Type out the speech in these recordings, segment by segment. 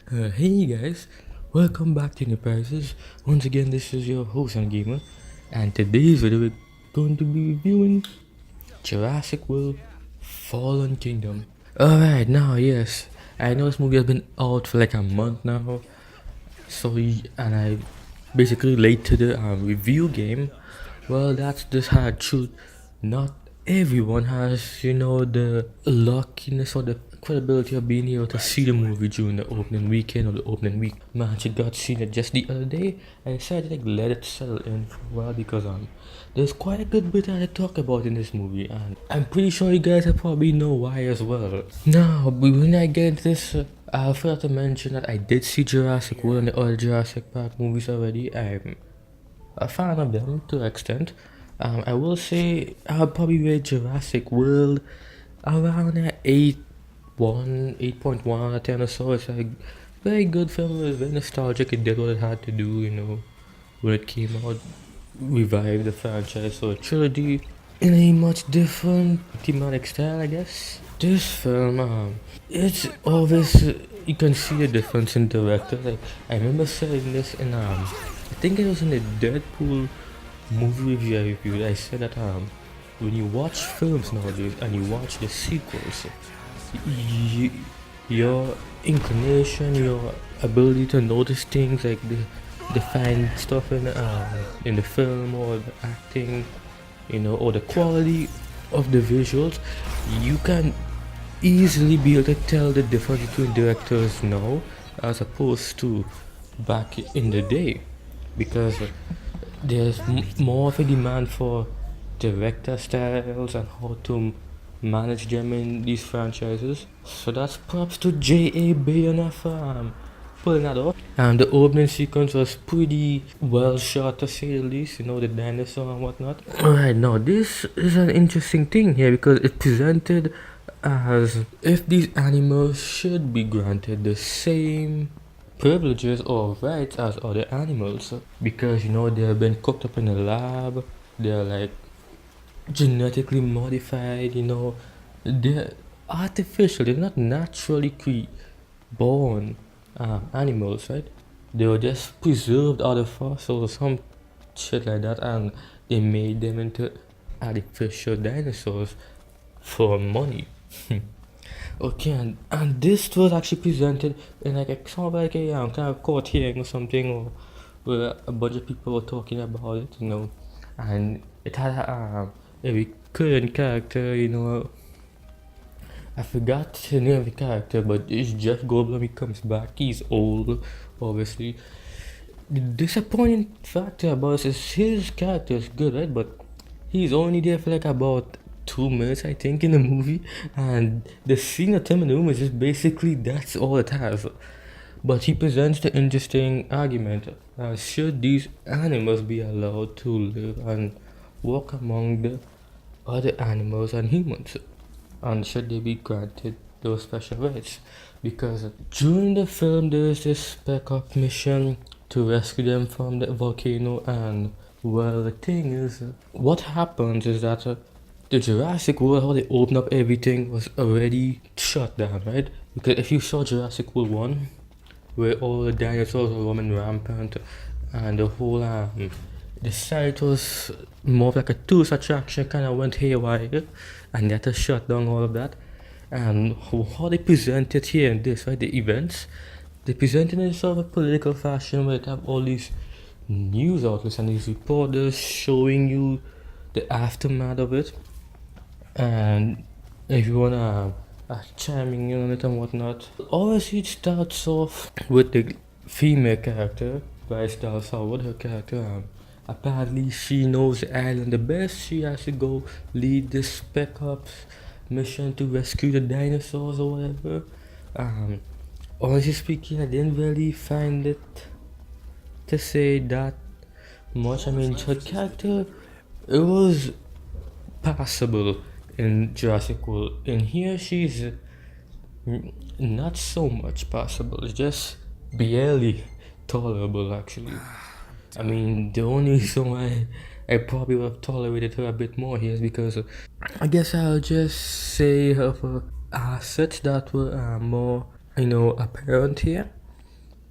Hey guys, welcome back to New Prices. Once again, this is your host and gamer, and today's video we're going to be reviewing Jurassic World Fallen Kingdom. Alright, now yes, I know this movie has been out for like a month now, and I basically late to the review game. Well, that's just hard truth. Not everyone has, the luckiness or the credibility of being able to see the movie during the opening weekend or the opening week. Man, she got seen it just the other day. I decided to let it settle in for a while because there's quite a good bit I talk about in this movie, and I'm pretty sure you guys have probably know why as well. Now, when I get into this, I forgot to mention that I did see Jurassic World and the other Jurassic Park movies already. I'm a fan of them to an extent. I will say I'll probably rate Jurassic World around an 8.1 out of 10 or so. It's a very good film. It was very nostalgic. It did what it had to do, when it came out, revive the franchise or trilogy in a much different thematic style, I guess. This film, it's always you can see the difference in director. Like I remember saying this in I think it was in the Deadpool movie review I reviewed. I said that when you watch films nowadays and you watch the sequels, y your inclination, your ability to notice things like the fine stuff in the film or the acting, or the quality of the visuals, you can easily be able to tell the difference between directors now as opposed to back in the day, because there's more of a demand for director styles and how to manage them in these franchises. So that's props to J.A. Bayona for pulling that off. And the opening sequence was pretty well shot to say the least, the dinosaur and whatnot. Alright, now this is an interesting thing here because it presented as if these animals should be granted the same privileges or rights as other animals because they have been cooked up in a lab, they're like genetically modified, they're artificial, they're not naturally born animals, right? They were just preserved out of fossils or some shit like that, and they made them into artificial dinosaurs for money. Okay, and this was actually presented in like a sort of like a kind of court hearing or something, or where a bunch of people were talking about it, and it had a recurring character, I forgot the name of the character, but it's Jeff Goldblum. He comes back. He's old, obviously. The disappointing factor about this is his character is good, right? But he's only there for like about 2 minutes, I think, in the movie, and the scene of him in the room is just basically that's all it has. But he presents the interesting argument: should these animals be allowed to live and walk among the other animals and humans? And should they be granted those special rights? Because during the film, there's this spec up mission to rescue them from the volcano, and well, the thing is, what happens is that the Jurassic World, how they open up everything, was already shut down, right? Because if you saw Jurassic World 1, where all the dinosaurs were roaming rampant, and the whole the site was more like a tourist attraction, kind of went haywire, and they had to shut down all of that. And how they present it here in this, right? The events, they present it in sort of a political fashion where they have all these news outlets and these reporters showing you the aftermath of it, and everyone chiming in on it and whatnot. Obviously, it starts off with the female character, Bryce Dallas Howard, her character. Apparently, she knows the island the best. She has to go lead this Spec Ops mission to rescue the dinosaurs or whatever. Honestly speaking, I didn't really find it to say that much. I mean, her character, it was passable in Jurassic World. In here, she's not so much passable. It's just barely tolerable, actually. I mean, the only reason why I probably would have tolerated her a bit more here is because I guess I'll just say her for assets that were more, apparent here.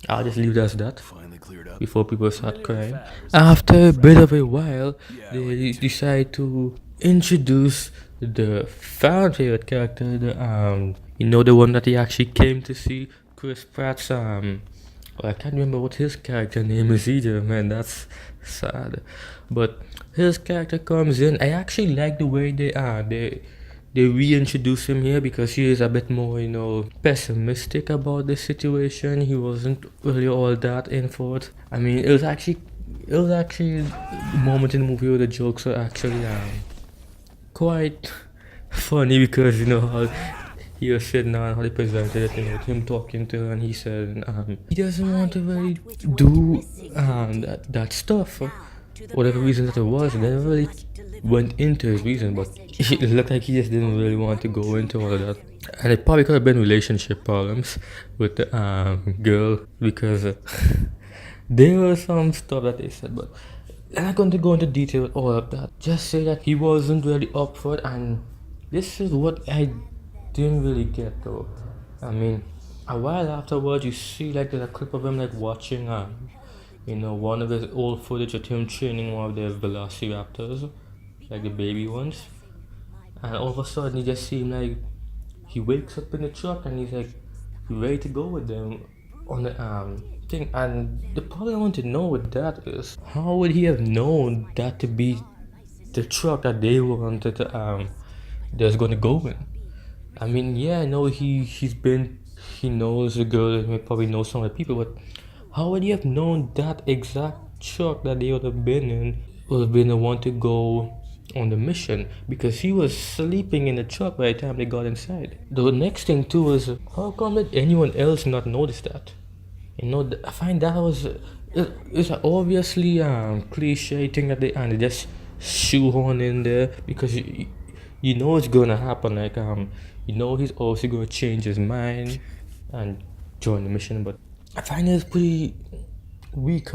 I'll just leave it as that Finally cleared up. before people start crying. After a bit of a while, they decide to introduce the fan favorite character, the one that he actually came to see, Chris Pratt's well, I can't remember what his character name is either, man. That's sad. But his character comes in. I actually like the way they reintroduce him here because he is a bit more, pessimistic about the situation. He wasn't really all that in for it. I mean, it was actually the moment in the movie where the jokes were actually quite funny because how he was sitting down, how they presented it, with him talking to her, and he said he doesn't want to really do that stuff for whatever reason that it was. They never really went into his reason, but it looked like he just didn't really want to go into all of that. And it probably could have been relationship problems with the girl because there was some stuff that they said, but I'm not going to go into detail with all of that. Just say that he wasn't really up for it, and this is what I didn't really get though. I mean, a while afterwards, you see like there's a clip of him like watching one of his old footage of him training one of the velociraptors, like the baby ones, and all of a sudden you just see him like he wakes up in the truck and he's like ready to go with them on the thing. And the problem I want to know with that is how would he have known that to be the truck that they wanted to that's gonna go in? I mean, yeah, I know he knows the girl and he probably knows some of the people, but how would he have known that exact truck that they would have been in would have been the one to go on the mission? Because he was sleeping in the truck by the time they got inside. The next thing too is how come did anyone else not notice that? I find that was it's an obviously cliche thing that they just shoehorn in there because you know it's gonna happen. Like he's also gonna change his mind and join the mission. But I find it's pretty weak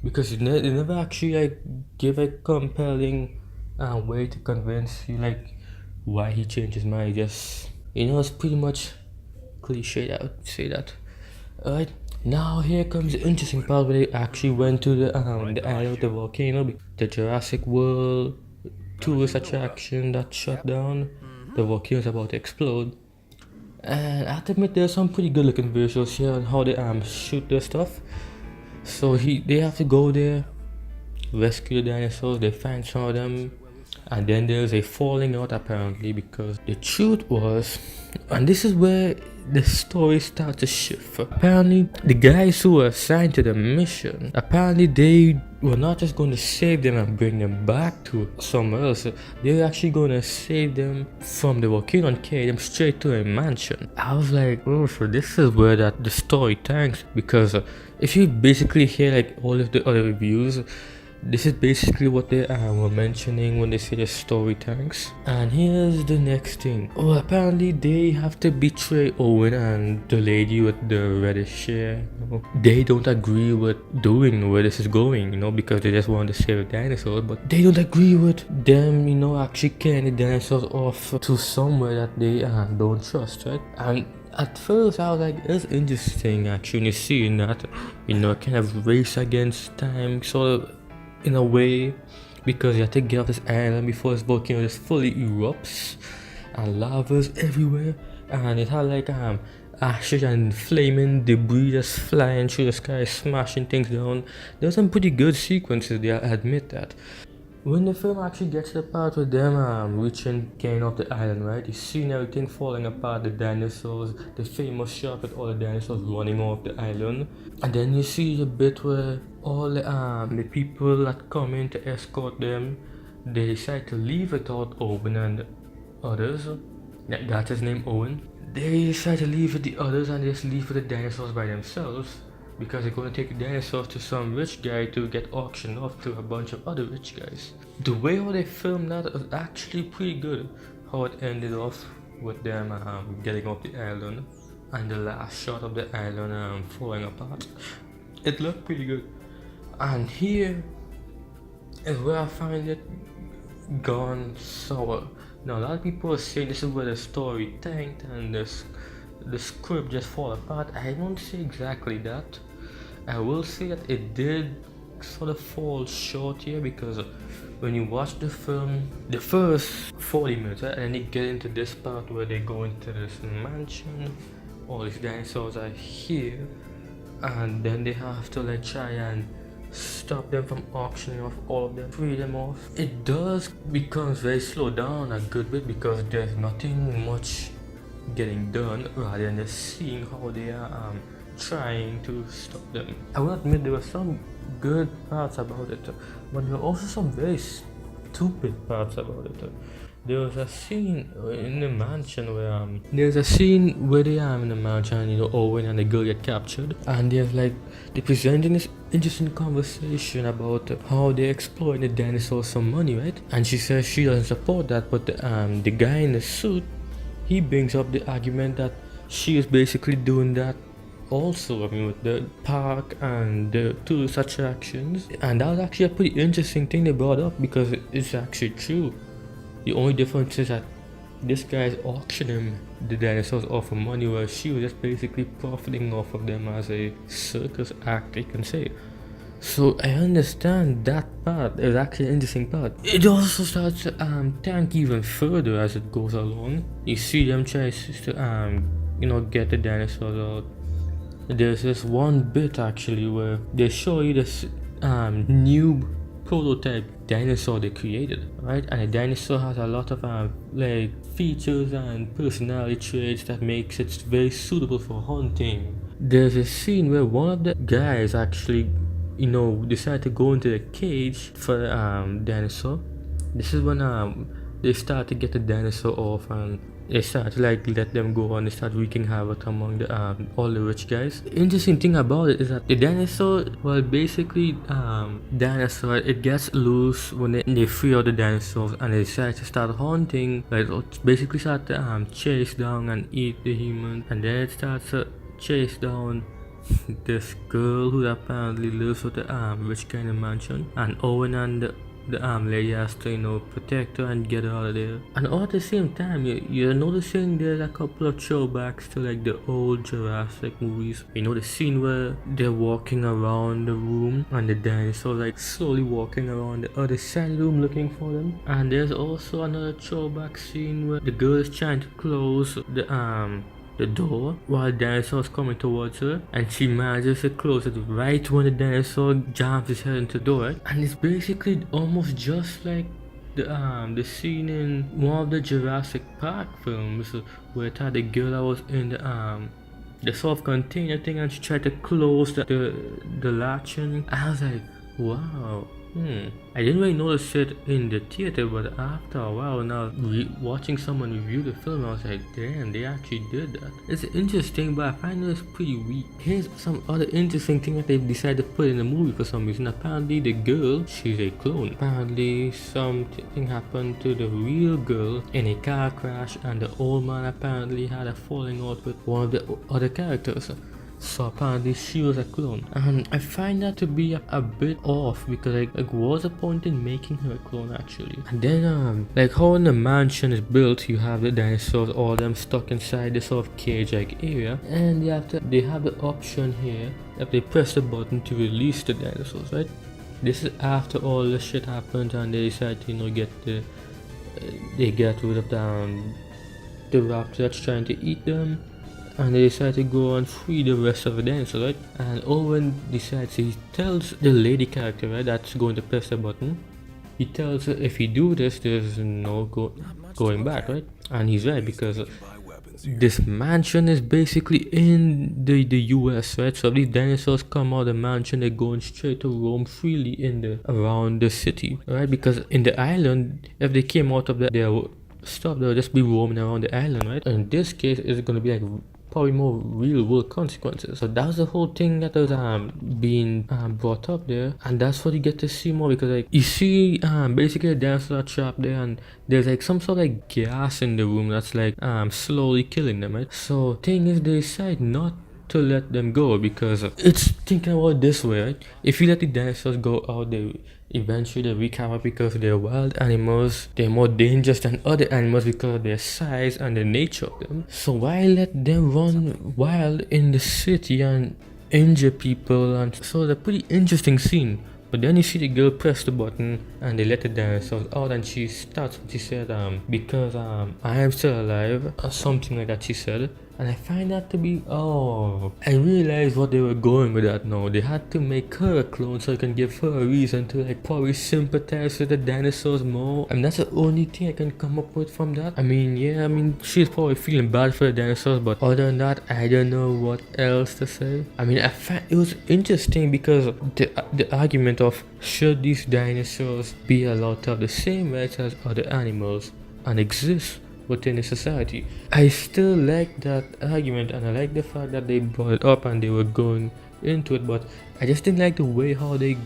because they never actually like give a compelling way to convince you like why he changed his mind. Just it's pretty much cliche. I would say that. Alright, now here comes the interesting part where they actually went to the island of the volcano, the Jurassic World tourist attraction that shut down. The volcano is about to explode. And I have to admit there's some pretty good looking visuals here on how they shoot their stuff. So they have to go there, rescue the dinosaurs, they find some of them, and then there's a falling out apparently because the truth was, and this is where the story starts to shift. Apparently the guys who were assigned to the mission, apparently they were not just going to save them and bring them back to somewhere else, they were actually going to save them from the volcano and carry them straight to a mansion. I was like, oh, so this is where the story tanks, because if you basically hear like all of the other reviews, this is basically what they were mentioning when they say the story tanks. And here's the next thing. Oh, apparently they have to betray Owen and the lady with the reddish hair. They don't agree with doing where this is going, because they just want to save the dinosaurs. But they don't agree with them, actually carrying the dinosaurs off to somewhere that they don't trust, right? And at first I was like, it's interesting actually when you see that, kind of race against time, sort of, in a way, because you have to get off this island before this volcano just fully erupts and lava's everywhere, and it had like ashes and flaming debris just flying through the sky, smashing things down. There's some pretty good sequences there, I admit that. When the film actually gets to the part with them reaching, getting off the island, right? You see everything falling apart, the dinosaurs, the famous shot with all the dinosaurs running off the island. And then you see the bit where all the people that come in to escort them, they decide to leave without Owen and others. That's his name, Owen. They decide to leave with the others and just leave with the dinosaurs by themselves, because they're going to take the dinosaurs to some rich guy to get auctioned off to a bunch of other rich guys. The way how they filmed that was actually pretty good. How it ended off with them getting off the island and the last shot of the island falling apart. It looked pretty good. And here is where I find it gone sour. Now a lot of people are saying this is where the story tanked and the script just fall apart. I don't say exactly that. I will say that it did sort of fall short here because when you watch the film, the first 40 minutes, right, and you get into this part where they go into this mansion, all these dinosaurs are here, and then they have to like try and stop them from auctioning off all of them, free them off. It does becomes very slow down a good bit because there's nothing much getting done rather than just seeing how they are trying to stop them. I will admit there were some good parts about it, but there were also some very stupid parts about it. There was a scene in the mansion where there's a scene where they are in the mansion, you know, Owen and the girl get captured, and they're presenting this interesting conversation about how they exploit the dinosaurs for money, right? And she says she doesn't support that, but the guy in the suit, he brings up the argument that she is basically doing that also, I mean, with the park and the tourist attractions. And that was actually a pretty interesting thing they brought up because it's actually true. The only difference is that this guy is auctioning the dinosaurs off for money, where she was just basically profiting off of them as a circus act, you can say. So I understand that part. It's actually an interesting part. It also starts to tank even further as it goes along. You see them try to get the dinosaurs out. There's this one bit actually where they show you this new prototype dinosaur they created, right? And the dinosaur has a lot of like features and personality traits that makes it very suitable for hunting. There's a scene where one of the guys actually decide to go into the cage for the dinosaur. This is when they start to get the dinosaur off, and they start to like let them go, and they start wreaking havoc among the all the rich guys. The interesting thing about it is that the dinosaur, well, basically dinosaur, it gets loose when they free out the dinosaurs, and they decide to start hunting, like basically start to chase down and eat the human, and then it starts to chase down this girl who apparently lives with the rich guy in the mansion, and Owen and the lady has to protect her and get her out of there. And all at the same time, you're noticing there's a couple of throwbacks to like the old Jurassic movies. The scene where they're walking around the room and the dinosaurs like slowly walking around the other side of the room looking for them. And there's also another throwback scene where the girl is trying to close the door while the dinosaur is coming towards her, and she manages to close it right when the dinosaur jams his head into the door. And it's basically almost just like the scene in one of the Jurassic Park films where it had the girl that was in the sort of container thing, and she tried to close the latch, and I was like, wow. I didn't really notice it in the theater, but after a while now, watching someone review the film, I was like, damn, they actually did that. It's interesting, but I find it's pretty weak. Here's some other interesting thing that they decided to put in the movie for some reason. Apparently the girl, she's a clone. Apparently something happened to the real girl in a car crash, and the old man apparently had a falling out with one of the other characters. So apparently she was a clone, and I find that to be a bit off because like what's the point in making her a clone actually? And then like how in the mansion is built, you have the dinosaurs, all of them stuck inside this sort of cage-like area, and they have the option here that they press the button to release the dinosaurs, right? This is after all the shit happened, and they decide to they get rid of the raptor that's trying to eat them. And they decide to go and free the rest of the dinosaurs, right? And Owen decides, he tells the lady character, right, that's going to press the button. He tells her if you do this, there's no going back, right? And he's right, because this mansion is basically in the US, right? So if these dinosaurs come out of the mansion, they're going straight to roam freely around the city, right? Because in the island, if they came out of their stuff, they'll just be roaming around the island, right? And in this case, it's going to be like probably more real world consequences. So that was the whole thing that was being brought up there, and that's what you get to see more, because like you see basically the dinosaurs are trapped there, and there's like some sort of like gas in the room that's like slowly killing them, right? So thing is, they decide not to let them go, because it's thinking about it this way, right? If you let the dinosaurs go out, they eventually wreak havoc because they're wild animals. They're more dangerous than other animals because of their size and the nature of them. So why let them run wild in the city and injure people, and so it's a pretty interesting scene. But then you see the girl press the button and they let the dinosaurs out, and she starts what she said, because I am still alive, or something like that she said. And I find that to be, oh, I realized what they were going with that now. They had to make her a clone so I can give her a reason to like probably sympathize with the dinosaurs more. And that's the only thing I can come up with from that. I mean, yeah, I mean, she's probably feeling bad for the dinosaurs, but other than that, I don't know what else to say. I mean, I find it was interesting because the argument of should these dinosaurs be allowed to have the same rights as other animals and exist within a society. I still like that argument, and I like the fact that they brought it up and they were going into it, but I just didn't like the way how they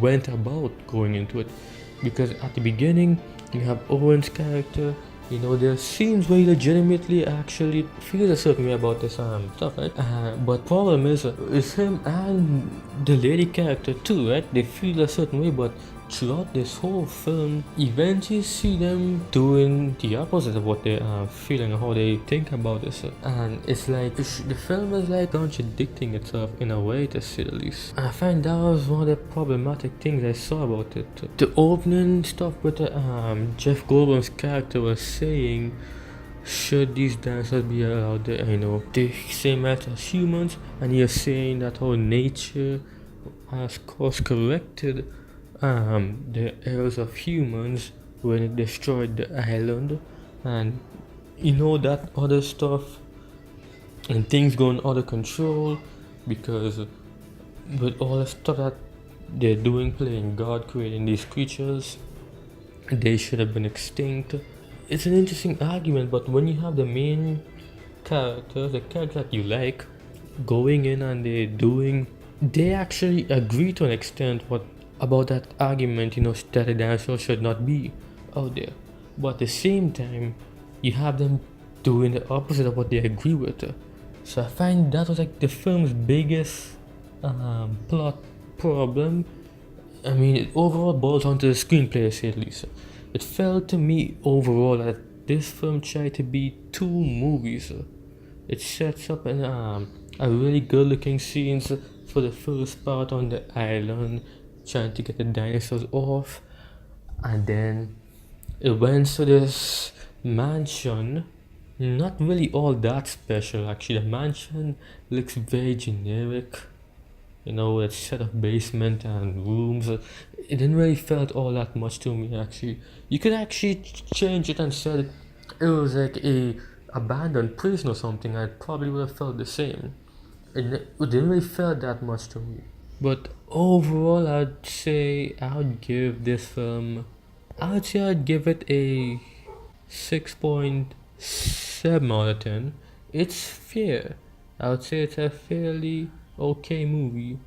went about going into it. Because at the beginning you have Owen's character, you know, there are scenes where he legitimately actually feels a certain way about this stuff, right? But problem is him and the lady character too, right? They feel a certain way, but throughout this whole film, eventually see them doing the opposite of what they are feeling or how they think about this. And it's like the film is like contradicting itself in a way, to say the least. I find that was one of the problematic things I saw about it. The opening stuff with the, Jeff Goldblum's character was saying, should these dinosaurs be allowed, you know, the same rights as humans, and he is saying that how nature has course corrected the errors of humans when it destroyed the island, and you know that other stuff, and things going out of control because with all the stuff that they're doing, playing God, creating these creatures, they should have been extinct. It's an interesting argument, but when you have the main characters, the characters that you like, going in and they actually agree to an extent about that argument, you know, that a dinosaur should not be out there. But at the same time, you have them doing the opposite of what they agree with. So I find that was like the film's biggest plot problem. I mean, it overall boils down to the screenplay, to say at least. It felt to me overall that this film tried to be two movies. It sets up a really good looking scenes for the first part on the island, trying to get the dinosaurs off, and then it went to this mansion. Not really all that special actually. The mansion looks very generic, you know, a set of basement and rooms. It didn't really felt all that much to me actually. You could actually change it and said it was like a abandoned prison or something. I probably would have felt the same. It didn't really feel that much to me. But overall, I'd say I'd give this film, I'd give it a 6.7 out of 10. It's fair. I would say it's a fairly okay movie.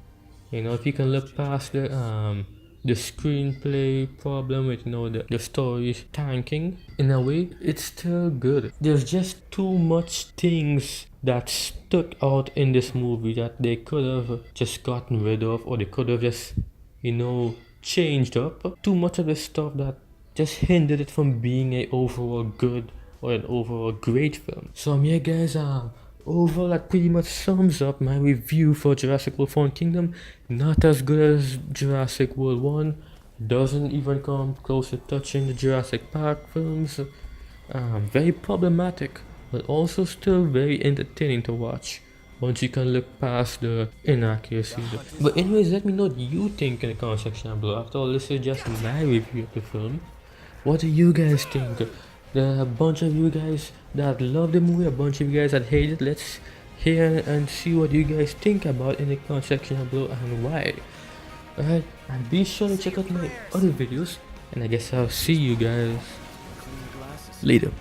You know, if you can look past the screenplay problem with, you know, the story's tanking, in a way it's still good. There's just too much things that stuck out in this movie that they could have just gotten rid of, or they could have just, you know, changed up. Too much of the stuff that just hindered it from being a overall good or an overall great film. So yeah guys, overall that pretty much sums up my review for Jurassic World Fallen Kingdom. Not as good as Jurassic World 1, doesn't even come close to touching the Jurassic Park films. Very problematic, but also still very entertaining to watch once you can look past the inaccuracies. But anyways, let me know what you think in the comment section below. After all, this is just my review of the film. What do you guys think? There are a bunch of you guys that love the movie, a bunch of you guys that hate it. Let's hear and see what you guys think about in the comment section below and why. Alright, and be sure to check out my other videos, and I guess I'll see you guys later.